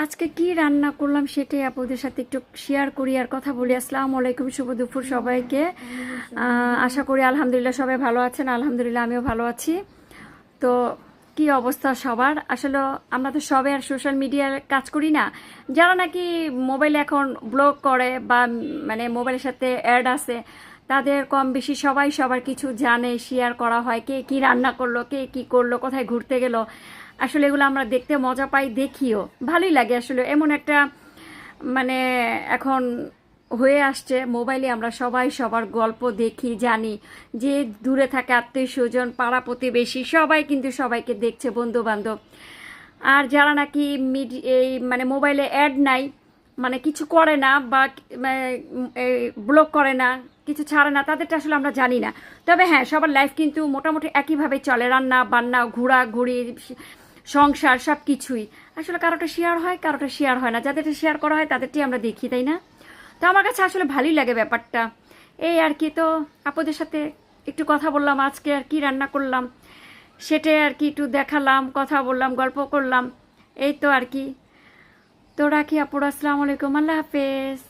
আজকে কি রান্না করলাম সেটাই আপনাদের সাথে একটু শেয়ার করি আর কথা বলি। আসসালামু আলাইকুম, শুভ দুপুর সবাইকে। আশা করি আলহামদুলিল্লাহ সবাই ভালো আছেন। আলহামদুলিল্লাহ আমিও ভালো আছি। তো কি অবস্থা সবার? আসলে আমরা তো সবাই আর সোশ্যাল মিডিয়ার কাজ করি না। যারা নাকি মোবাইলে এখন ব্লগ করে বা মানে মোবাইলের সাথে অ্যাড আছে, তাদের কম বেশি সবাই সবার কিছু জানে, শেয়ার করা হয়, কে কি রান্না করলো, কে কি করলো, কোথায় ঘুরতে গেল। আসলে এগুলো আমরা দেখতে মজা পাই, দেখিও ভালোই লাগে। আসলে এমন একটা মানে এখন হয়ে আসছে, মোবাইলে আমরা সবাই সবার গল্প দেখি, জানি যে দূরে থাকে আত্মীয় স্বজন, পাড়া প্রতিবেশী সবাই কিন্তু সবাইকে দেখছে, বন্ধু বান্ধব। আর যারা নাকি এই মানে মোবাইলে অ্যাড নাই, মানে কিছু করে না বা ব্লগ করে না, কিছু ছাড়ে না, তাদেরটা আসলে আমরা জানি না। তবে হ্যাঁ, সবার লাইফ কিন্তু মোটামুটি একইভাবে চলে, রান্না বান্না, ঘোরাঘুরি, সংসার সব কিছুই। আসলে কারোটা শেয়ার হয়, কারোটা শেয়ার হয় না। যাদেরটা শেয়ার করা হয় তাদেরটি আমরা দেখি, তাই না? তো আমার কাছে আসলে ভালোই লাগে ব্যাপারটা। এই আর কি। তো আপনাদের সাথে একটু কথা বললাম আজকে আর কি রান্না করলাম সেটাই আর কি একটু দেখালাম, কথা বললাম, গল্প করলাম, এই তো আর কি। তো রাখি আপুরা, আসসালামু আলাইকুম, আল্লাহ হাফেজ।